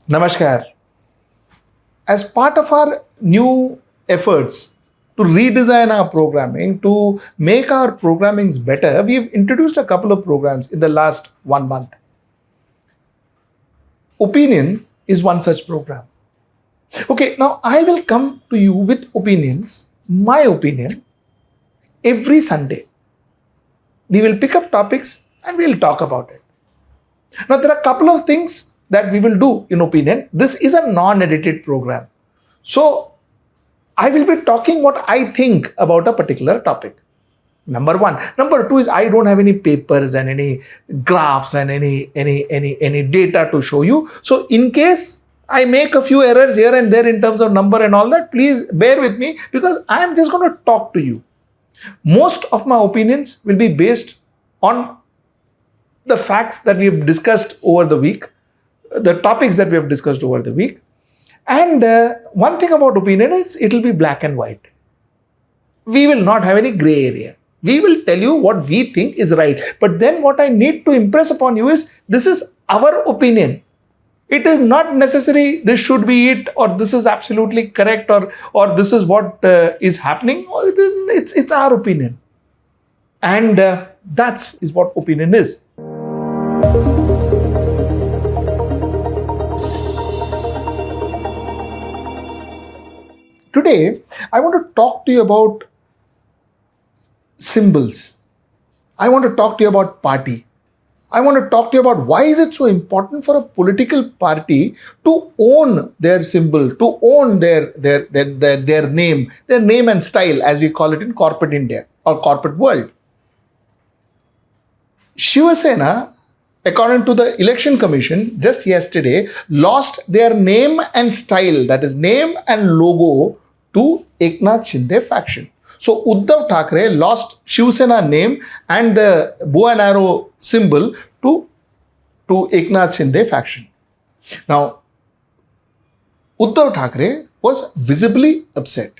Namaskar. As part of our new efforts to redesign our programming, to make our programmings better, we've introduced a couple of programs in the last 1 month. Opinion is one such program. Okay, now I will come to you with opinions, my opinion, every Sunday. We will pick up topics and we'll talk about it. Now, there are a couple of things that we will do in opinion. This is a non-edited program. So, I will be talking what I think about a particular topic. Number one. Number two is I don't have any papers and any graphs and any data to show you. So, in case I make a few errors here and there in terms of number and all that, please bear with me because I am just going to talk to you. Most of my opinions will be based on the facts that we have discussed over the week, the topics that we have discussed over the week. And one thing about opinion is it will be black and white. We will not have any gray area. We will tell you what we think is right. But then what I need to impress upon you is this is our opinion. It is not necessary this should be it or this is absolutely correct or this is what is happening. It's our opinion. And that is what opinion is. Today, I want to talk to you about symbols. I want to talk to you about party. I want to talk to you about why is it so important for a political party to own their symbol, to own their name and style, as we call it in corporate India or corporate world. Shivsena, according to the Election Commission, just yesterday, lost their name and style, that is name and logo, to Eknath Shinde faction. So Uddhav Thackeray lost Shivsena name and the bow and arrow symbol to Eknath Shinde faction. Now, Uddhav Thackeray was visibly upset.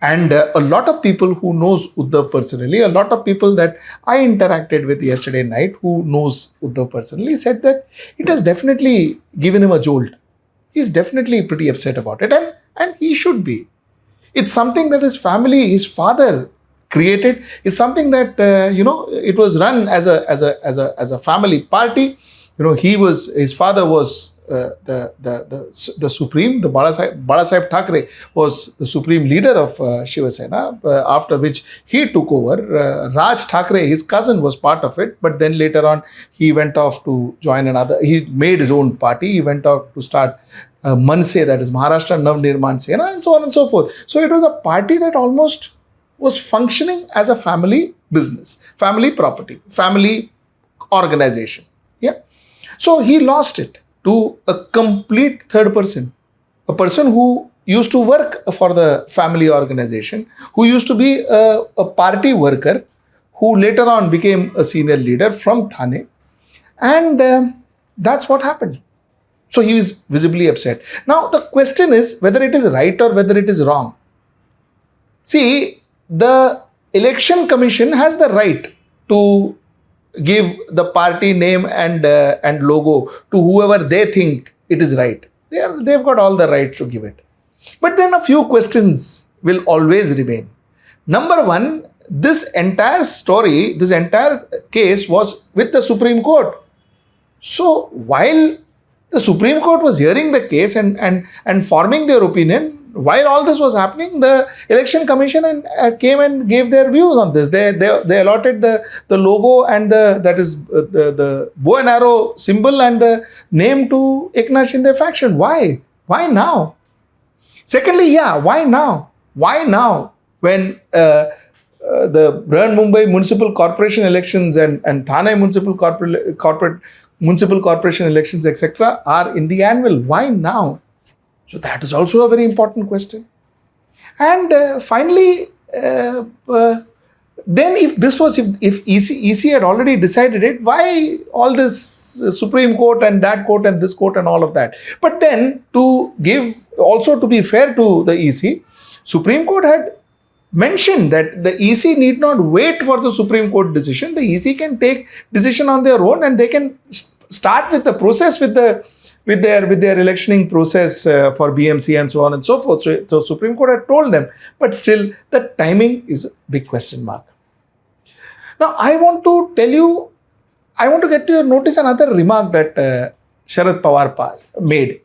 And a lot of people who knows Uddhav personally, a lot of people that I interacted with yesterday night who knows Uddhav personally said that it has definitely given him a jolt. He's definitely pretty upset about it and he should be. It's something that his family, his father created. It's something that, it was run as a family party. His father was the supreme, the Balasaheb Thackeray was the supreme leader of Shivsena, after which he took over. Raj Thackeray, his cousin, was part of it, but then later on he went off to join another, he made his own party, he went off to start Manse, that is Maharashtra Nirman Sena, and so on and so forth. So it was a party that almost was functioning as a family business, family property, family organization. Yeah. So he lost it to a complete third person, a person who used to work for the family organization, who used to be a party worker, who later on became a senior leader from Thane. And that's what happened. So he is visibly upset. Now the question is whether it is right or whether it is wrong. See, the Election Commission has the right to give the party name and logo to whoever they think it is right. They've got all the right to give it. But then a few questions will always remain. Number one, this entire story, this entire case was with the Supreme Court. So while the Supreme Court was hearing the case and forming their opinion, while all this was happening, the Election Commission came and gave their views on this. They allotted the logo and the bow and arrow symbol and the name to Eknath Shinde faction. Why? Why now? Secondly, why now? Why now when the Mumbai Municipal Corporation elections and Thane Municipal Municipal Corporation elections, etc. are in the annual? Why now? So that is also a very important question. And finally, then if EC had already decided it, why all this Supreme Court and that court and this court and all of that? But then to be fair to the EC, Supreme Court had mentioned that the EC need not wait for the Supreme Court decision. The EC can take decision on their own and they can start with the process with the with their electioning process for BMC and so on and so forth. So Supreme Court had told them, but still the timing is a big question mark. Now I want to get to your notice another remark that Sharad Pawar made.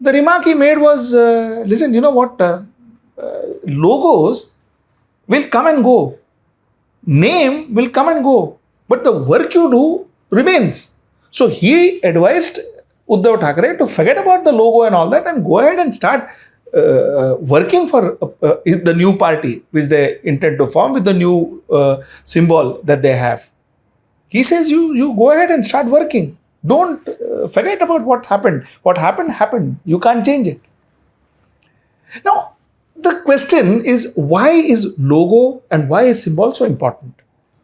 The remark he made was, listen, you know what, logos will come and go, name will come and go, but the work you do remains. So he advised Uddhav Thackeray to forget about the logo and all that and go ahead and start working for the new party which they intend to form with the new symbol that they have. He says you go ahead and start working. Don't forget about what happened. What happened. You can't change it. Now, the question is, why is logo and why is symbol so important?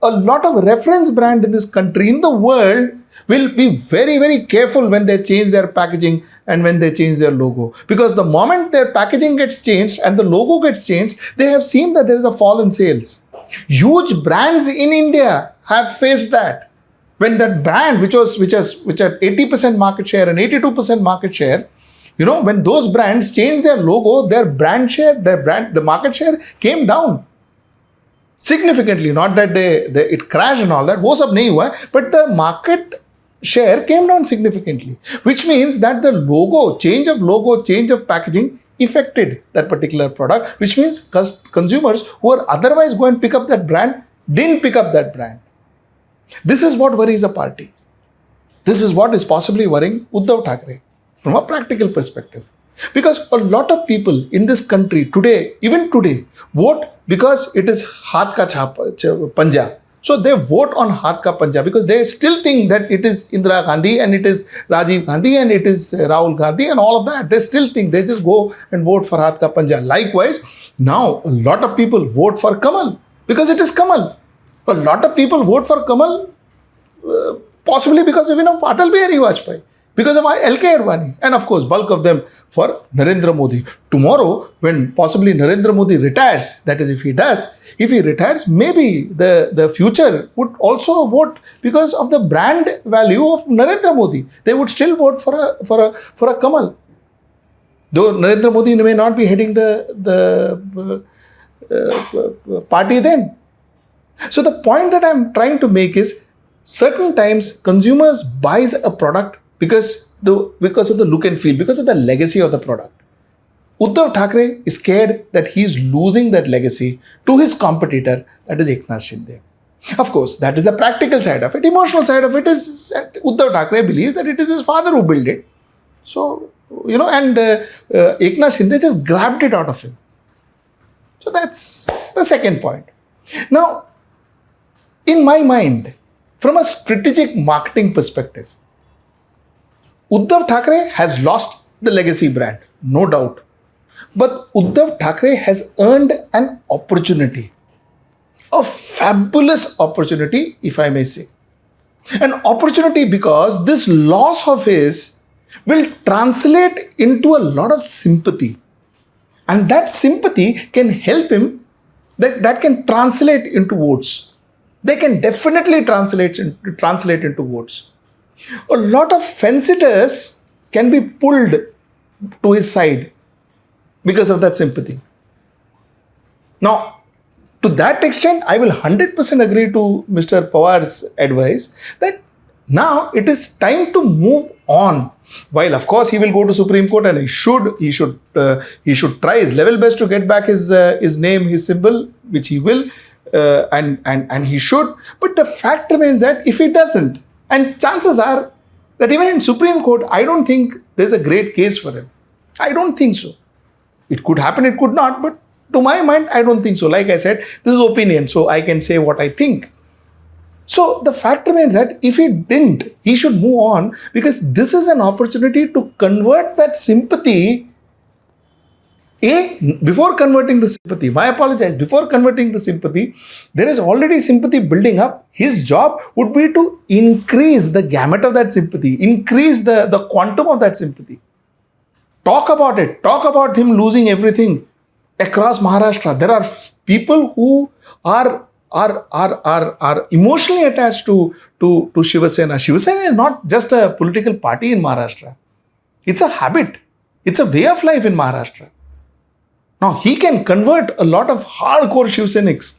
A lot of reference brand in this country, in the world, will be very, very careful when they change their packaging and when they change their logo. Because the moment their packaging gets changed and the logo gets changed, they have seen that there is a fall in sales. Huge brands in India have faced that. When that brand, which had 80% market share and 82% market share, when those brands changed their logo, their brand share, the market share came down significantly. Not that it crashed and all that, wo sab nahi hua, but the market share came down significantly, which means that the change of packaging affected that particular product, which means consumers who are otherwise going to pick up that brand didn't pick up that brand. This is what worries a party. This is what is possibly worrying Uddhav Thackeray from a practical perspective. Because a lot of people in this country even today, vote because it is Haath Ka Panja. So they vote on Haath Ka Panja because they still think that it is Indira Gandhi and it is Rajiv Gandhi and it is Rahul Gandhi and all of that. They still think, they just go and vote for Haath Ka Panja. Likewise, now a lot of people vote for Kamal because it is Kamal. A lot of people vote for Kamal possibly because of Atal Bihari Vajpayee, because of LK Advani, and of course bulk of them for Narendra Modi. Tomorrow, when possibly Narendra Modi retires, that is if he retires, maybe the future would also vote because of the brand value of Narendra Modi. They would still vote for a Kamal. Though Narendra Modi may not be heading the party then. So the point that I'm trying to make is, certain times consumers buys a product because of the look and feel, because of the legacy of the product. Uddhav Thackeray is scared that he is losing that legacy to his competitor, that is Eknath Shinde. Of course, that is the practical side of it. Emotional side of it is Uddhav Thackeray believes that it is his father who built it. So, and Eknath Shinde just grabbed it out of him. So that's the second point. Now, in my mind, from a strategic marketing perspective, Uddhav Thackeray has lost the legacy brand, no doubt. But Uddhav Thackeray has earned an opportunity, a fabulous opportunity, if I may say. An opportunity because this loss of his will translate into a lot of sympathy. And that sympathy can help him, that can translate into votes. They can definitely translate into votes. A lot of fence-sitters can be pulled to his side because of that sympathy. Now, to that extent, I will 100% agree to Mr. Pawar's advice that now it is time to move on. While of course he will go to Supreme Court and he should try his level best to get back his name, his symbol, which he will. And he should, but the fact remains that if he doesn't, and chances are that even in Supreme Court, I don't think there's a great case for him. I don't think so. It could happen, it could not, but to my mind, I don't think so. Like I said, this is opinion, so I can say what I think. So the fact remains that if he didn't, he should move on, because this is an opportunity to convert that sympathy. Before converting the sympathy, before converting the sympathy, there is already sympathy building up. His job would be to increase the gamut of that sympathy, increase the quantum of that sympathy. Talk about it. Talk about him losing everything across Maharashtra. There are people who are emotionally attached to Shivsena. Shivsena is not just a political party in Maharashtra. It's a habit. It's a way of life in Maharashtra. Now, he can convert a lot of hardcore Shivseniks.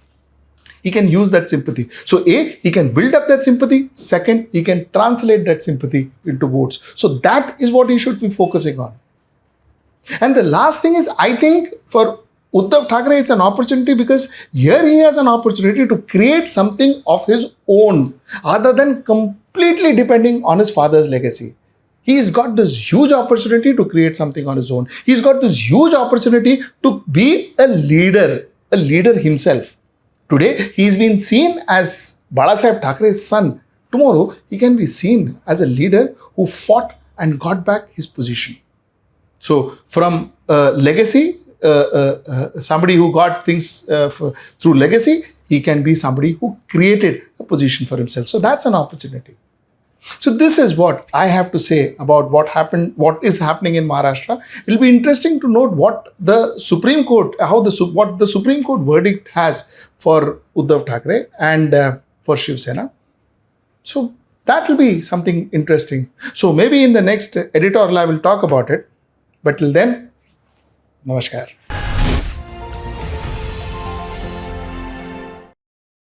He can use that sympathy. So, A, he can build up that sympathy. Second, he can translate that sympathy into votes. So, that is what he should be focusing on. And the last thing is, I think for Uddhav Thackeray, it's an opportunity because here he has an opportunity to create something of his own other than completely depending on his father's legacy. He's got this huge opportunity to create something on his own. He's got this huge opportunity to be a leader himself. Today, he's been seen as Balasaheb Thackeray's son. Tomorrow, he can be seen as a leader who fought and got back his position. So, from legacy, somebody who got things through legacy, he can be somebody who created a position for himself. So, that's an opportunity. So this is what I have to say about what is happening in Maharashtra. It will be interesting to note what the Supreme Court, what the Supreme Court verdict has for Uddhav Thackeray and for Shivsena. So that will be something interesting. So maybe in the next editorial I will talk about it. But till then, namaskar.